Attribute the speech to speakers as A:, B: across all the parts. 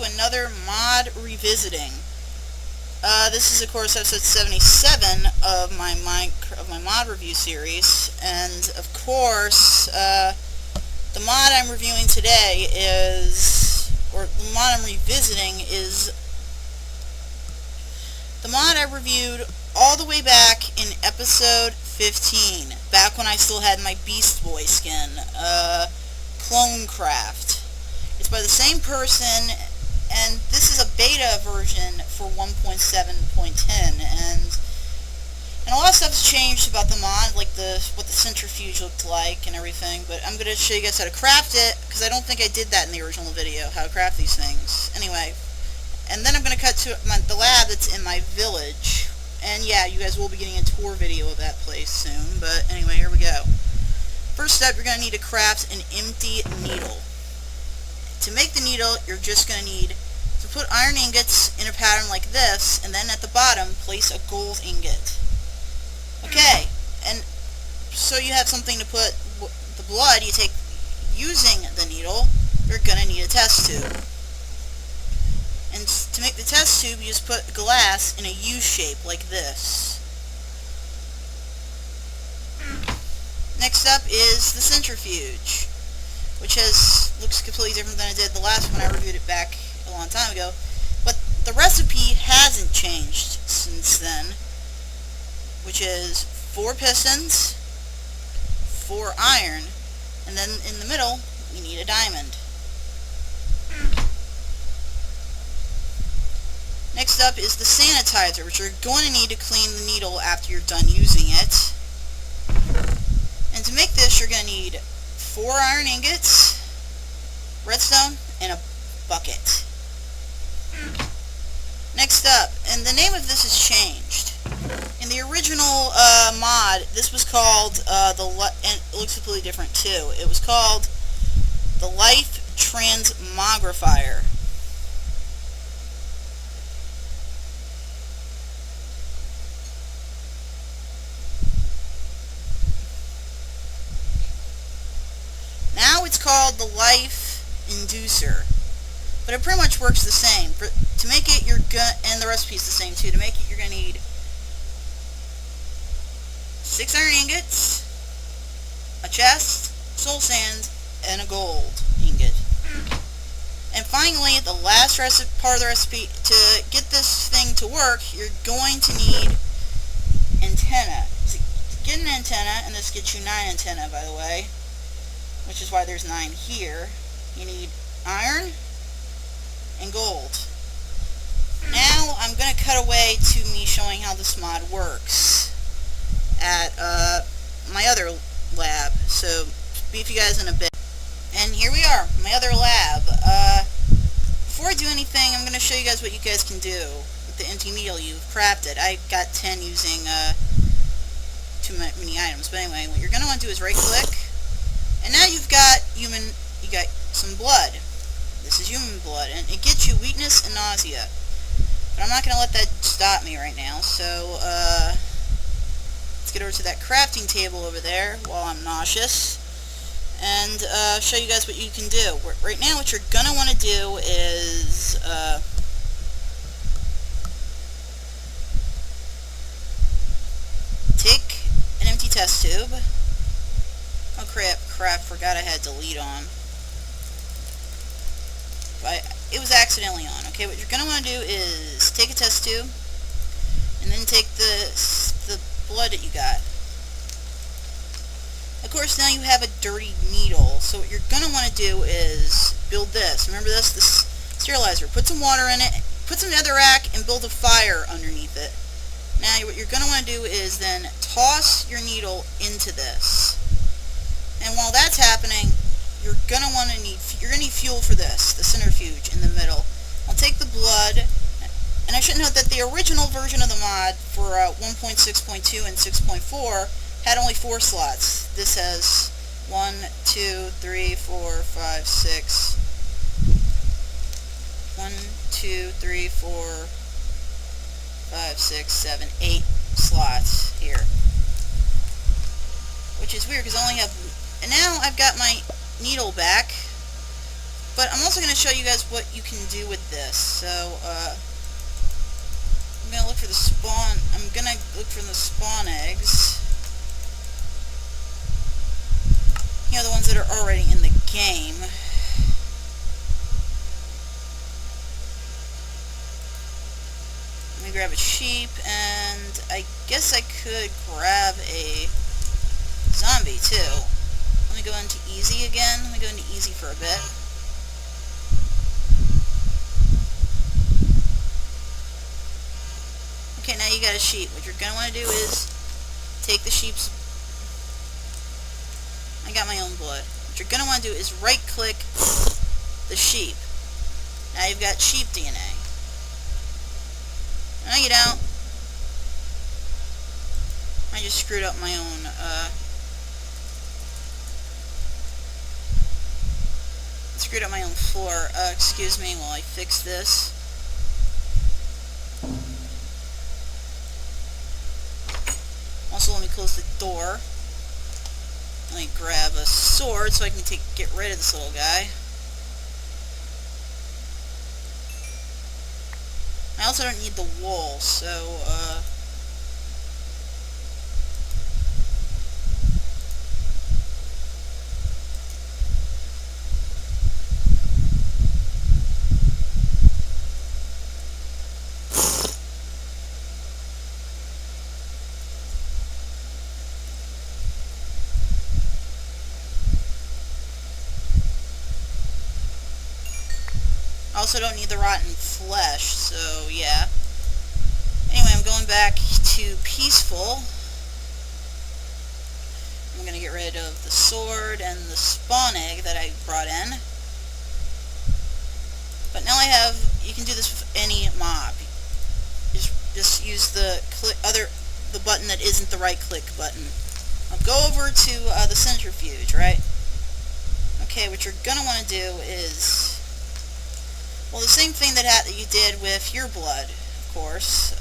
A: to another mod revisiting. This is, of course, episode 77 of my mod review series, and of course, the mod I'm reviewing today the mod I'm revisiting is the mod I reviewed all the way back in episode 15, back when I still had my Beast Boy skin, CloneCraft. It's by the same person, and this is a beta version for 1.7.10, and a lot of stuff's changed about the mod, like what the centrifuge looked like and everything, but I'm going to show you guys how to craft it, because I don't think I did that in the original video, how to craft these things. Anyway, and then I'm going to cut to the lab that's in my village, and yeah, you guys will be getting a tour video of that place soon, but anyway, here we go. First step, you're going to need to craft an empty needle. To make the needle, you're just going to need to put iron ingots in a pattern like this, and then at the bottom, place a gold ingot. Okay, and so you have something to put the blood you take using the needle, you're going to need a test tube. And to make the test tube, you just put glass in a U shape like this. Next up is the centrifuge, which looks completely different than it did the last one I reviewed it back a long time ago. But the recipe hasn't changed since then, which is 4 pistons, 4 iron, and then in the middle, we need a diamond. Next up is the sanitizer, which you're going to need to clean the needle after you're done using it. And to make this, you're going to need 4 iron ingots, redstone, and a bucket. Next up, and the name of this has changed. In the original mod, this was called, and it looks completely different too. It was called the Life Transmogrifier. Now it's called the Life Inducer, but it pretty much works the same. To make it, and the recipe's the same too. To make it, you're gonna need 6 iron ingots, a chest, soul sand, and a gold ingot. And finally, the last part of the recipe, to get this thing to work, you're going to need antenna. To get an antenna, and this gets you 9 antenna, by the way, which is why there's 9 here, you need iron and gold. Now, I'm going to cut away to me showing how this mod works at my other lab, so be with you guys in a bit. And here we are, my other lab. Before I do anything, I'm going to show you guys what you guys can do with the empty needle you've crafted. I got 10 using too many items, but anyway, what you're going to want to do is right click, and now you got some blood. This is human blood, and it gets you weakness and nausea. But I'm not going to let that stop me right now, so let's get over to that crafting table over there while I'm nauseous, and show you guys what you can do. Right now, what you're going to want to do is take an empty test tube. Oh crap, forgot I had delete on. It was accidentally on. Okay, what you're going to want to do is take a test tube, and then take the blood that you got. Of course, now you have a dirty needle, so what you're going to want to do is build this. Remember this sterilizer. Put some water in it, put some netherrack, and build a fire underneath it. Now, what you're going to want to do is then toss your needle into this. And while that's happening, you're going to need fuel for this, the centrifuge in the middle. I'll take the blood, and I should note that the original version of the mod for 1.6.2 and 6.4 had only 4 slots. This has 1, 2, 3, 4, 5, 6. 1, 2, 3, 4, 5, 6, 7, 8 slots here. Which is weird because I only have... And now I've got my needle back, But I'm also going to show you guys what you can do with this. So, I'm going to look for the spawn. I'm going to look for the spawn eggs. You know, the ones that are already in the game. Let me grab a sheep, and I guess I could grab a zombie too. Let me go into easy again. Let me go into easy for a bit. Okay, now you got a sheep. What you're going to want to do is take the sheep's... I got my own blood. What you're going to want to do is right-click the sheep. Now you've got sheep DNA. No, you don't. I just screwed up my own, screwed up my own floor. Excuse me while I fix this. Also, let me close the door. Let me grab a sword so I can get rid of this little guy. I also don't need the wool, so, I also don't need the rotten flesh, so yeah. Anyway, I'm going back to peaceful. I'm going to get rid of the sword and the spawn egg that I brought in. But now I have, you can do this with any mob. Just use the button that isn't the right click button. I'll go over to the centrifuge, right? Okay, what you're going to want to do is, well, the same thing that you did with your blood, of course.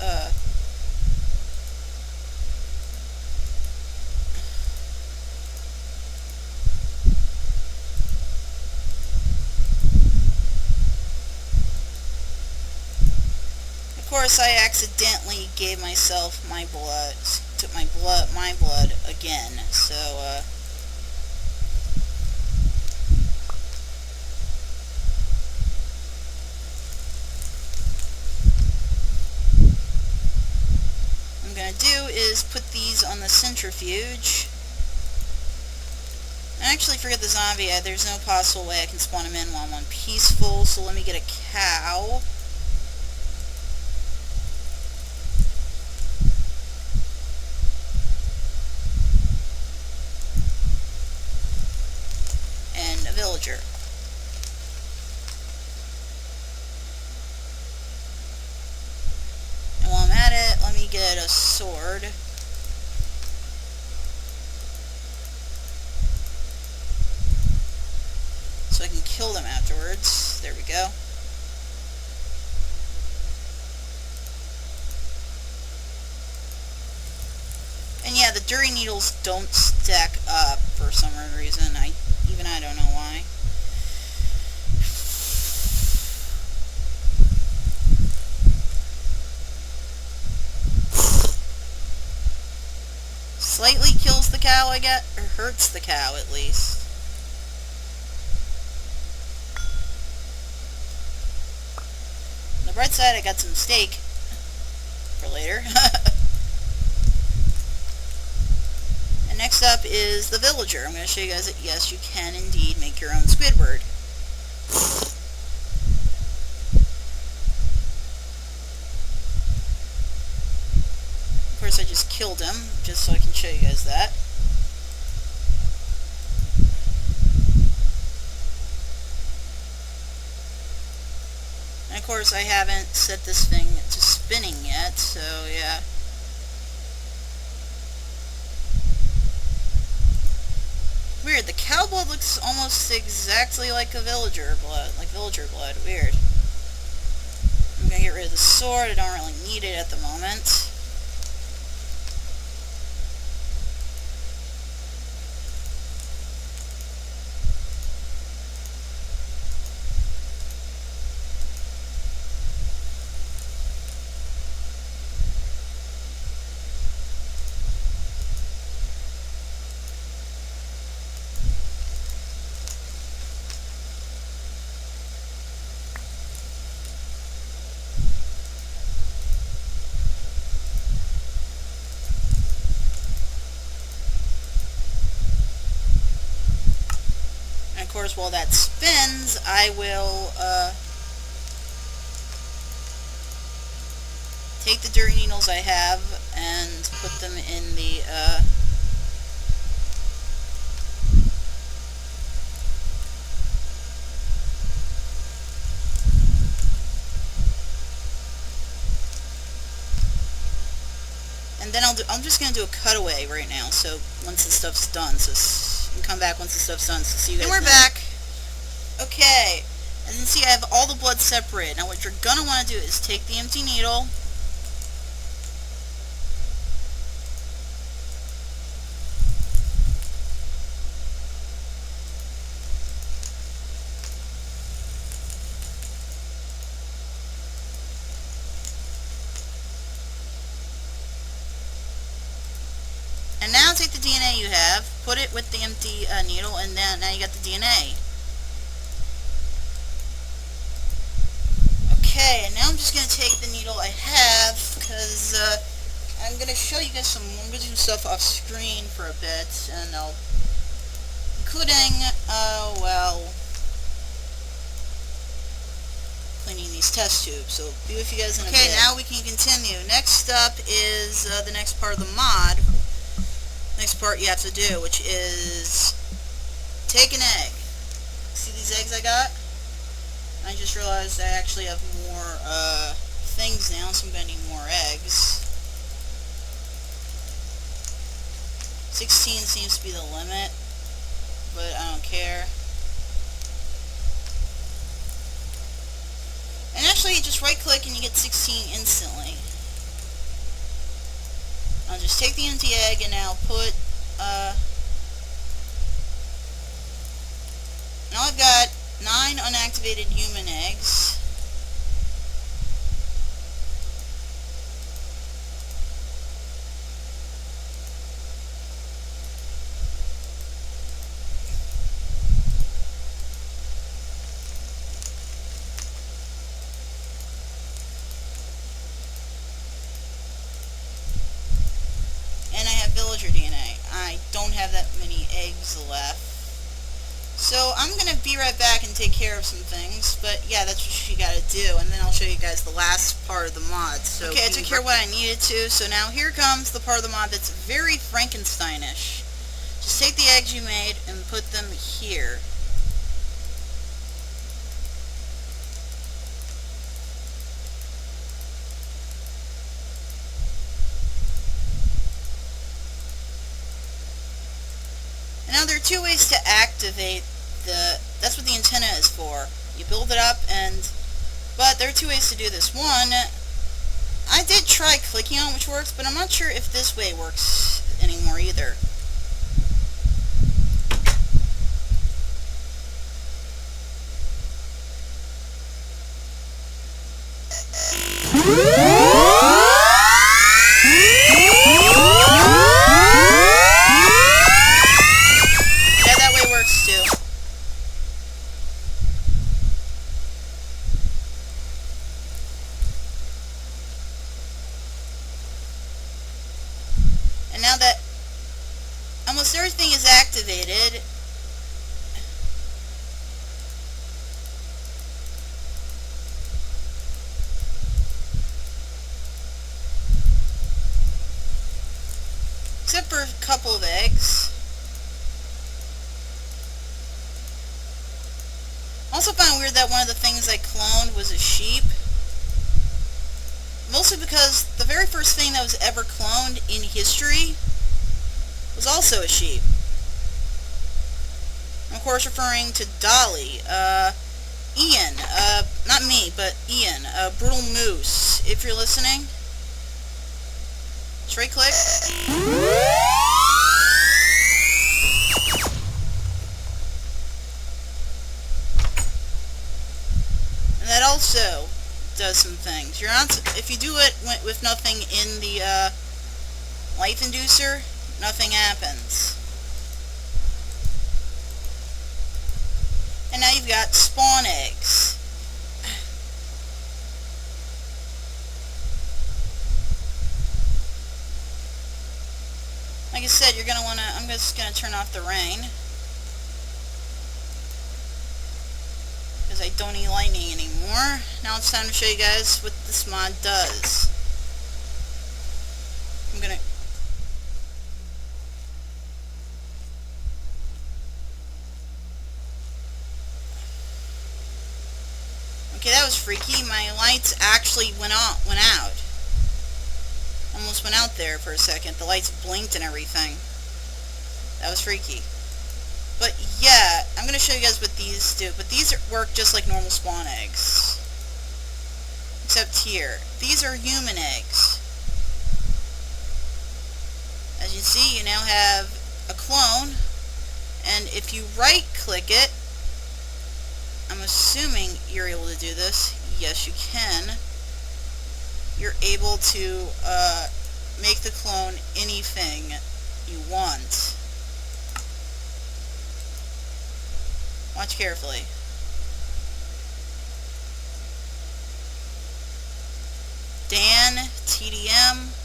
A: Of course, I accidentally gave myself my blood, took my blood again. So, do is put these on the centrifuge. I actually forget the zombie. There's no possible way I can spawn him in while I'm on peaceful, so let me get a cow. And a villager. And while I'm at it, let me get a sword. So I can kill them afterwards. There we go. And yeah, the Dury needles don't stack up for some reason. Even I don't know why. Slightly kills the cow, I guess, or hurts the cow at least. On the bright side, I got some steak for later. And next up is the villager. I'm going to show you guys that yes, you can indeed make your own Squidward. Of course, I just killed him, just so I can show you guys that. And of course, I haven't set this thing to spinning yet, so yeah. Weird, the cow blood looks almost exactly like a villager blood, weird. I'm gonna get rid of the sword, I don't really need it at the moment. course, while that spins, I will take the dirty needles I have and put them in the and then I'm just gonna do a cutaway right now. So once the stuff's done, so you can come back once the stuff's done. So see you guys. And we're back. Okay, as you can see, I have all the blood separated. Now what you're gonna want to do is take the empty needle. And now take the DNA you have, put it with the empty needle, and then now you got the DNA. Okay, and now I'm just going to take the needle I have, because I'm going to show you guys I'm going to do stuff off screen for a bit, and including, well, cleaning these test tubes, so be with you guys in a bit. Okay, now we can continue. Next up is the next part of the mod. Next part you have to do, which is take an egg. See these eggs I got? I just realized I actually have more things now, so I'm going to need more eggs. 16 seems to be the limit, but I don't care. And actually, just right click and you get 16 instantly. I'll just take the empty egg and now put, now I've got 9 unactivated human eggs. Villager DNA. I don't have that many eggs left. So I'm going to be right back and take care of some things. But yeah, that's what you got to do. And then I'll show you guys the last part of the mod. So okay, I took care of what I needed to. So now here comes the part of the mod that's very Frankensteinish. Just take the eggs you made and put them here. Now there are 2 ways to activate that's what the antenna is for. You build it up but there are 2 ways to do this. One, I did try clicking on it, which works, but I'm not sure if this way works anymore either. And now that almost everything is activated, except for a couple of eggs. I also find it weird that one of the things I cloned was a sheep. Mostly because the very first thing that was ever cloned in history was also a sheep. I'm of course referring to Dolly. Ian, not me, but Ian, Brutal Moose, if you're listening. Just right click. And that also does some things. You're not, if you do it with nothing in the life inducer, nothing happens. And now you've got spawn eggs. Like I said, you're gonna wanna. I'm just gonna turn off the rain. because I don't need lightning anymore. Now it's time to show you guys what this mod does. I'm gonna... Okay, that was freaky. My lights actually went out. Almost went out there for a second. The lights blinked and everything. That was freaky. But yeah, I'm going to show you guys what these do. But these work just like normal spawn eggs. Except here. These are human eggs. As you see, you now have a clone. And if you right click it, I'm assuming you're able to do this. Yes, you can. You're able to make the clone anything you want. Watch carefully. Dan, TDM.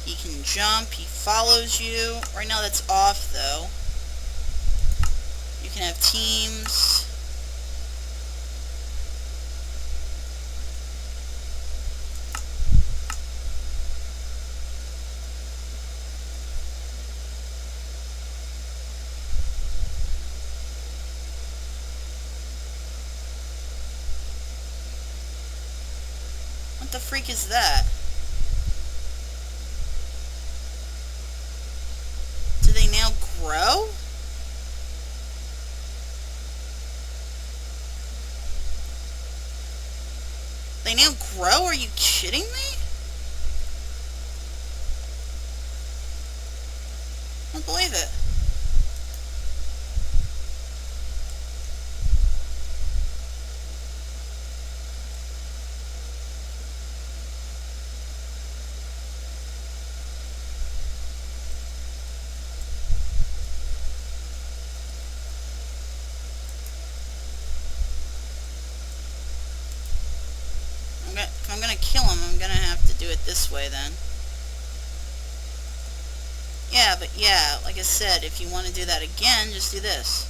A: He can jump, he follows you. Right now that's off though. You can have teams. What the freak is that? Do they now grow? They now grow? Are you kidding me? I don't believe it. If I'm gonna kill him, I'm gonna have to do it this way then. Yeah, but yeah, like I said, if you want to do that again, just do this.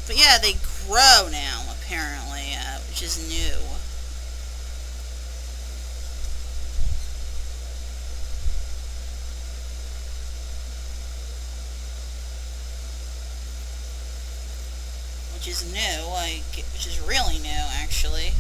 A: But yeah, they grow now, apparently, which is new. Which is new, which is really new, actually.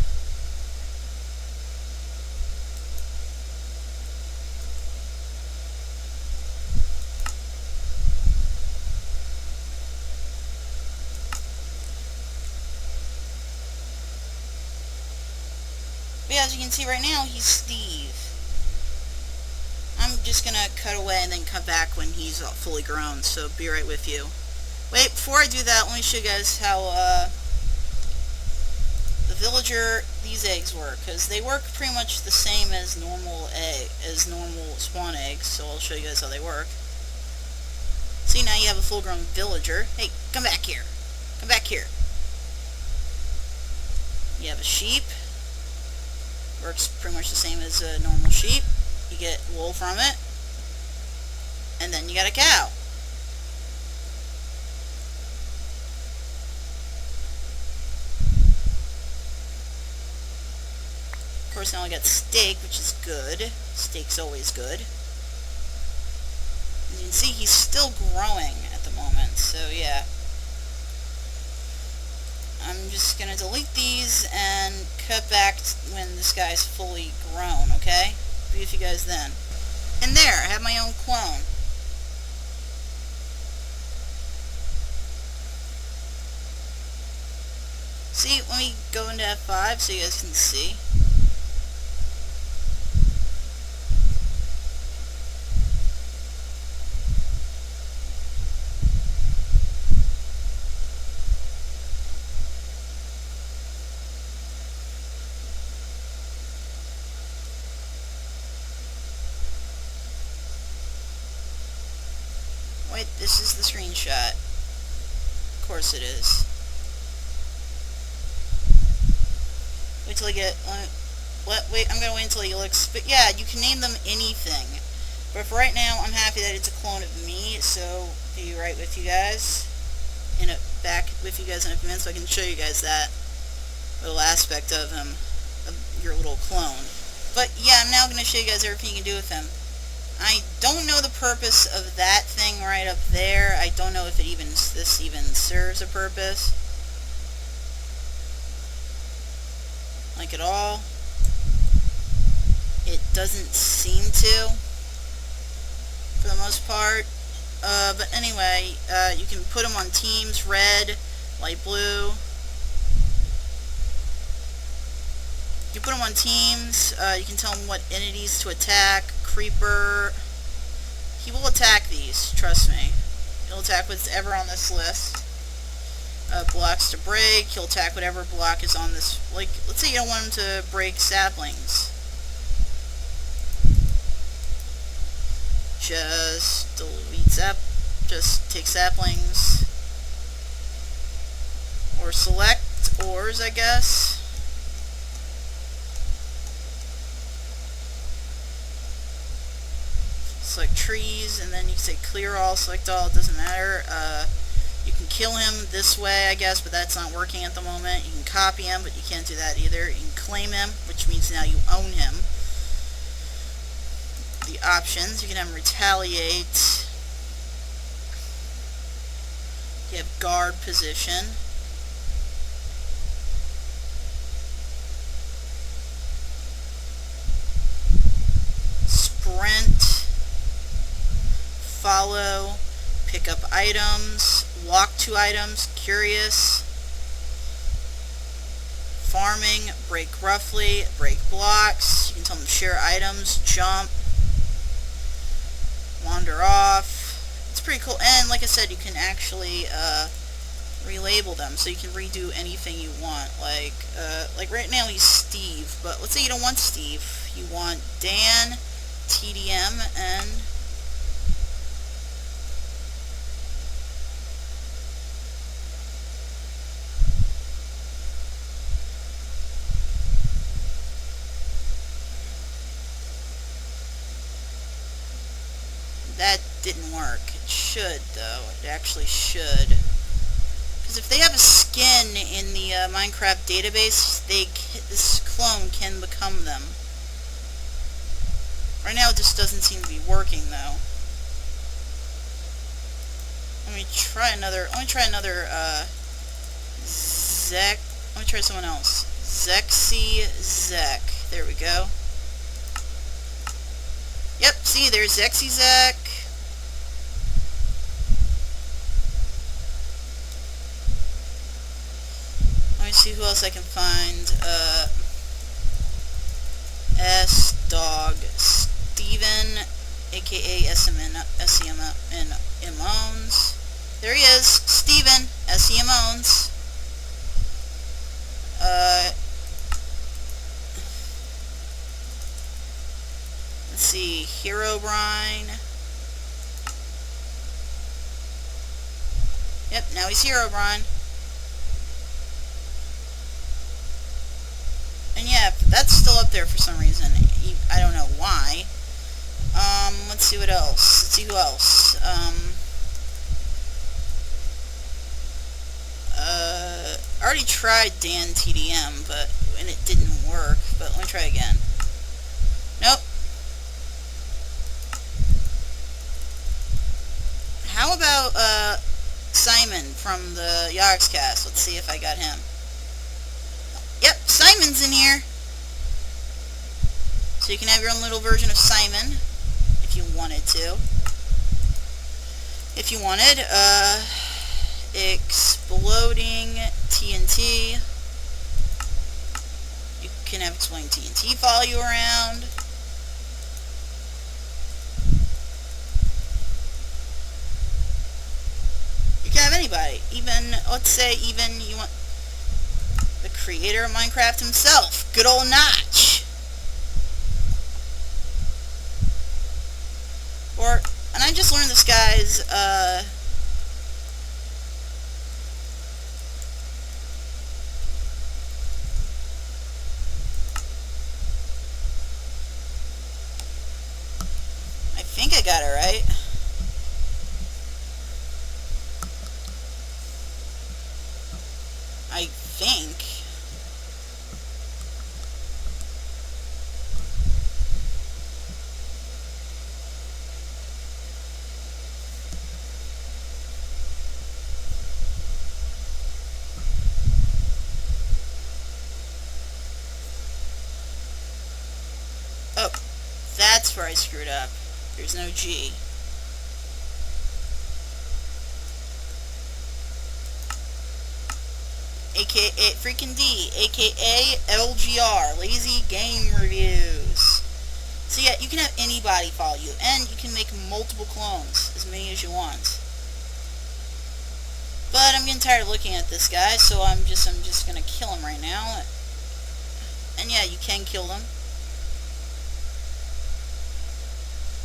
A: But yeah, as you can see right now, he's Steve. I'm just gonna cut away and then cut back when he's fully grown, so be right with you. Wait, before I do that, let me show you guys how the villager, these eggs work, because they work pretty much the same as normal spawn eggs, so I'll show you guys how they work. See, now you have a full-grown villager. Hey, come back here. Come back here. You have a sheep. Works pretty much the same as a normal sheep. You get wool from it. And then you got a cow. Of course, now I got steak, which is good. Steak's always good. As you can see, he's still growing at the moment, so yeah. I'm just gonna delete these and cut back when this guy's fully grown, okay? Be with you guys then. And there, I have my own clone. See, let me go into F5 so you guys can see. Wait, this is the screenshot. Of course it is. Wait till I get... wait, I'm gonna wait until he looks... But yeah, you can name them anything. But for right now, I'm happy that it's a clone of me, so be right with you guys. Back with you guys in a few minutes so I can show you guys that little aspect of him, of your little clone. But yeah, I'm now going to show you guys everything you can do with him. I don't know the purpose of that thing right up there. I don't know if this even serves a purpose. Like at all. It doesn't seem to, for the most part. But anyway, you can put them on teams, red, light blue. You put them on teams, you can tell them what entities to attack. Creeper, he will attack these, trust me. He'll attack whatever on this list. Blocks to break, he'll attack whatever block is on this, like, let's say you don't want him to break saplings. Just delete just take saplings. Or select ores, I guess. Select trees, and then you can say clear all, select all, it doesn't matter. You can kill him this way, I guess, but that's not working at the moment. You can copy him, but you can't do that either. You can claim him, which means now you own him. The options, you can have him retaliate. You have guard position. Sprint. Follow. Pick up items. Walk to items. Curious. Farming. Break roughly. Break blocks. You can tell them share items. Jump. Wander off. It's pretty cool, and like I said, you can actually relabel them, so you can redo anything you want. Like right now he's Steve, but let's say you don't want Steve. You want Dan, TDM, and that didn't work. It should, though. It actually should. Because if they have a skin in the Minecraft database, this clone can become them. Right now, it just doesn't seem to be working, though. Let me try another. Let me try someone else. Zek. There we go. Yep, see, there's Zek. Let me see who else I can find. S-Dog Steven, aka SEMONs. There he is, Steven, SEMONs. Let's see, Herobrine. Yep, now he's Herobrine. And yeah, that's still up there for some reason. I don't know why. Let's see what else. Let's see who else. I already tried Dan TDM, and it didn't work. But let me try again. Nope. How about Simon from the Yogscast? Let's see if I got him. Yep, Simon's in here. So you can have your own little version of Simon if you wanted to. If you wanted, exploding TNT. You can have exploding TNT follow you around. You can have anybody. Even, let's say, even you want the creator of Minecraft himself, good old Notch. Or, and I I just learned this guy's, I think I got it right. I think. Oh, that's where I screwed up. There's no G. AKA freaking D, AKA LGR, Lazy Game Reviews. So yeah, you can have anybody follow you, and you can make multiple clones, as many as you want. But I'm getting tired of looking at this guy, so I'm just gonna kill him right now. And yeah, you can kill them.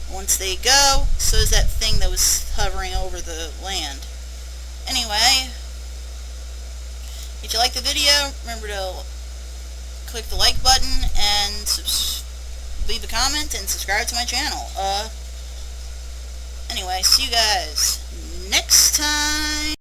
A: Once they go, so is that thing that was hovering over the land. Anyway, if you like the video, remember to click the like button and leave a comment and subscribe to my channel. Anyway, see you guys next time.